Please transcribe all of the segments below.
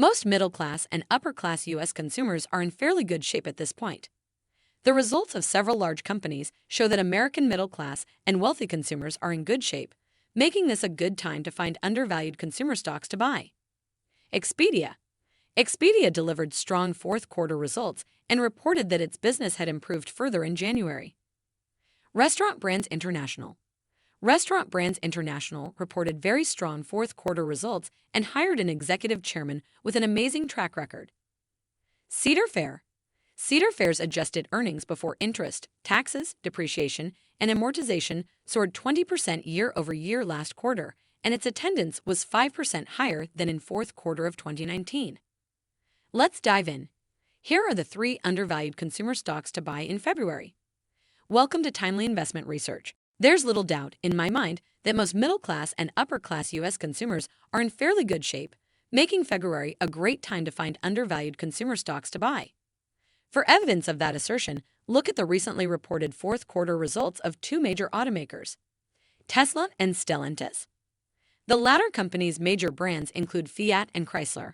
Most middle-class and upper-class U.S. consumers are in fairly good shape at this point. The results of several large companies show that American middle-class and wealthy consumers are in good shape, making this a good time to find undervalued consumer stocks to buy. Expedia. Expedia delivered strong fourth-quarter results and reported that its business had improved further in January. Restaurant Brands International. Restaurant Brands International reported very strong fourth-quarter results and hired an executive chairman with an amazing track record. Cedar Fair. Cedar Fair's adjusted earnings before interest, taxes, depreciation, and amortization soared 20% year-over-year last quarter, and its attendance was 5% higher than in fourth quarter of 2019. Let's dive in. Here are the 3 undervalued consumer stocks to buy in February. Welcome to Timely Investment Research. There's little doubt, in my mind, that most middle-class and upper-class U.S. consumers are in fairly good shape, making February a great time to find undervalued consumer stocks to buy. For evidence of that assertion, look at the recently reported fourth-quarter results of 2 major automakers, Tesla and Stellantis. The latter company's major brands include Fiat and Chrysler.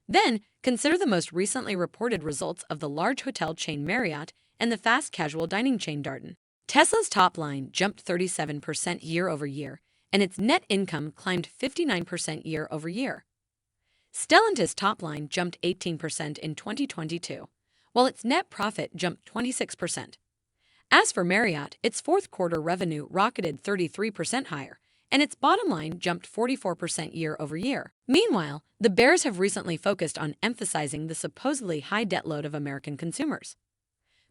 Then, consider the most recently reported results of the large hotel chain Marriott and the fast-casual dining chain Darden. Tesla's top line jumped 37% year-over-year, and its net income climbed 59% year-over-year. Stellantis' top line jumped 18% in 2022, while its net profit jumped 26%. As for Marriott, its fourth-quarter revenue rocketed 33% higher, and its bottom line jumped 44% year-over-year. Meanwhile, the bears have recently focused on emphasizing the supposedly high debt load of American consumers.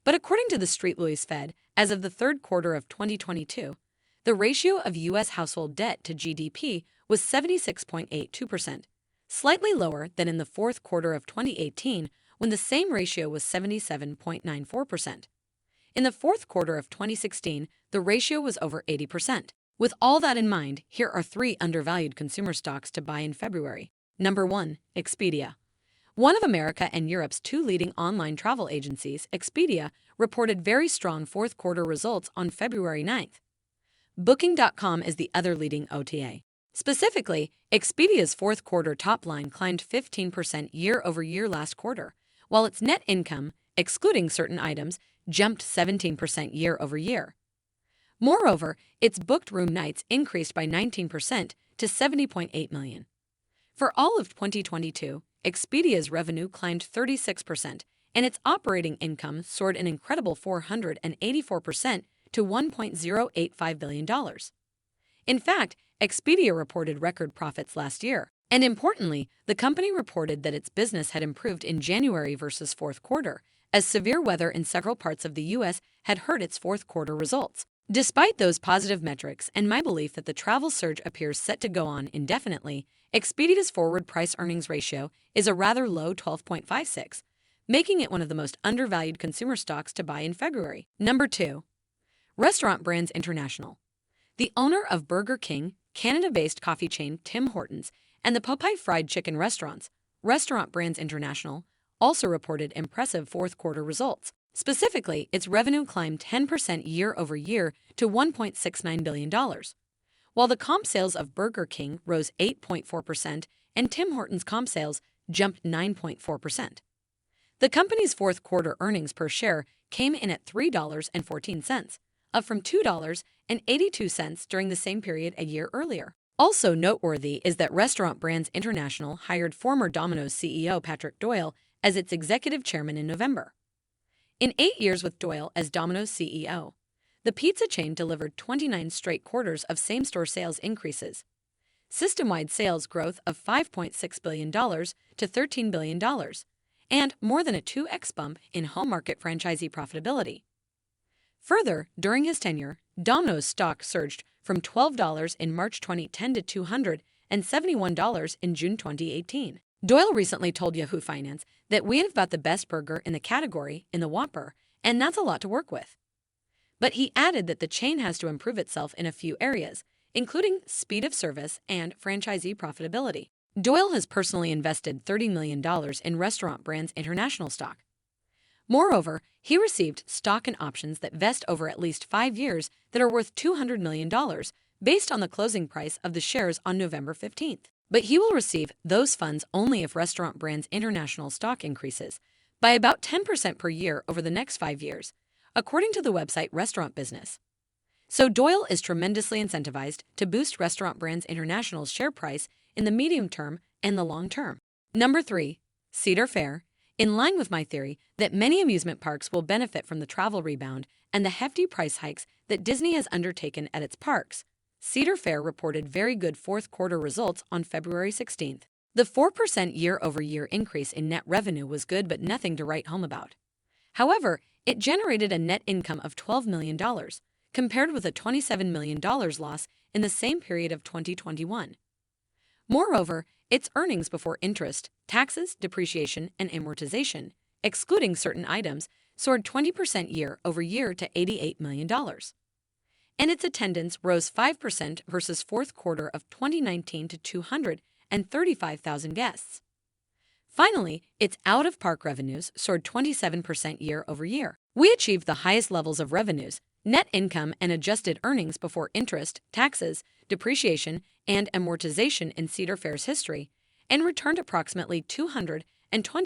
But according to the Street Louis Fed, as of the third quarter of 2022, the ratio of U.S. household debt to GDP was 76.82%, slightly lower than in the fourth quarter of 2018 when the same ratio was 77.94%. In the fourth quarter of 2016, the ratio was over 80%. With all that in mind, here are 3 undervalued consumer stocks to buy in February. Number 1, Expedia. One of America and Europe's 2 leading online travel agencies, Expedia, reported very strong fourth-quarter results on February 9th. Booking.com is the other leading OTA. Specifically, Expedia's fourth-quarter top line climbed 15% year-over-year last quarter, while its net income, excluding certain items, jumped 17% year-over-year. Moreover, its booked room nights increased by 19% to 70.8 million. For all of 2022, Expedia's revenue climbed 36%, and its operating income soared an incredible 484% to $1.085 billion. In fact, Expedia reported record profits last year, and importantly, the company reported that its business had improved in January versus fourth quarter, as severe weather in several parts of the U.S. had hurt its fourth quarter results. Despite those positive metrics and my belief that the travel surge appears set to go on indefinitely, Expedia's forward price-earnings ratio is a rather low 12.56, making it one of the most undervalued consumer stocks to buy in February. Number 2. Restaurant Brands International. The owner of Burger King, Canada-based coffee chain Tim Hortons, and the Popeye fried chicken restaurants, Restaurant Brands International, also reported impressive fourth-quarter results. Specifically, its revenue climbed 10% year-over-year to $1.69 billion, while the comp sales of Burger King rose 8.4% and Tim Hortons comp sales jumped 9.4%. The company's fourth-quarter earnings per share came in at $3.14, up from $2.82 during the same period a year earlier. Also noteworthy is that Restaurant Brands International hired former Domino's CEO Patrick Doyle as its executive chairman in November. In 8 years with Doyle as Domino's CEO, the pizza chain delivered 29 straight quarters of same-store sales increases, system-wide sales growth of $5.6 billion to $13 billion, and more than a 2x bump in home market franchisee profitability. Further, during his tenure, Domino's stock surged from $12 in March 2010 to $271 in June 2018. Doyle recently told Yahoo Finance that we have got the best burger in the category in the Whopper, and that's a lot to work with. But he added that the chain has to improve itself in a few areas, including speed of service and franchisee profitability. Doyle has personally invested $30 million in Restaurant Brands International stock. Moreover, he received stock and options that vest over at least 5 years that are worth $200 million based on the closing price of the shares on November 15th. But he will receive those funds only if Restaurant Brand's international stock increases by about 10% per year over the next 5 years, according to the website Restaurant Business. So Doyle is tremendously incentivized to boost Restaurant Brands International's share price in the medium term and the long term. Number 3. Cedar Fair. In line with my theory that many amusement parks will benefit from the travel rebound and the hefty price hikes that Disney has undertaken at its parks, Cedar Fair reported very good fourth quarter results on February 16th. The 4% year-over-year increase in net revenue was good but nothing to write home about. However, it generated a net income of $12 million, compared with a $27 million loss in the same period of 2021. Moreover, its earnings before interest, taxes, depreciation, and amortization, excluding certain items, soared 20% year-over-year to $88 million. And its attendance rose 5% versus fourth quarter of 2019 to 235,000 guests. Finally, its out-of-park revenues soared 27% year-over-year. We achieved the highest levels of revenues, net income, and adjusted earnings before interest, taxes, depreciation, and amortization in Cedar Fair's history, and returned approximately $220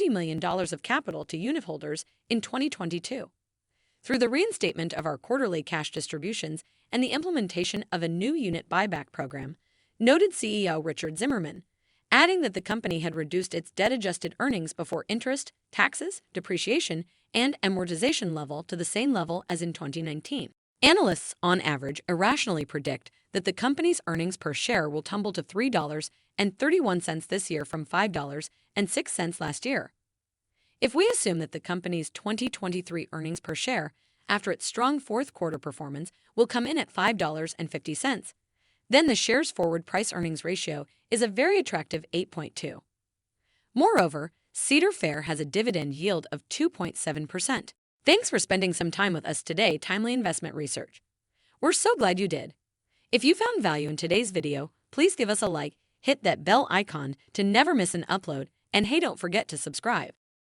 million of capital to unitholders in 2022. Through the reinstatement of our quarterly cash distributions and the implementation of a new unit buyback program, noted CEO Richard Zimmerman, adding that the company had reduced its debt-adjusted earnings before interest, taxes, depreciation, and amortization level to the same level as in 2019. Analysts, on average, irrationally predict that the company's earnings per share will tumble to $3.31 this year from $5.06 last year. If we assume that the company's 2023 earnings per share, after its strong fourth quarter performance, will come in at $5.50, then the share's forward price-earnings ratio is a very attractive 8.2. Moreover, Cedar Fair has a dividend yield of 2.7%. Thanks for spending some time with us today, Timely Investment Research. We're so glad you did. If you found value in today's video, please give us a like, hit that bell icon to never miss an upload, and hey, don't forget to subscribe.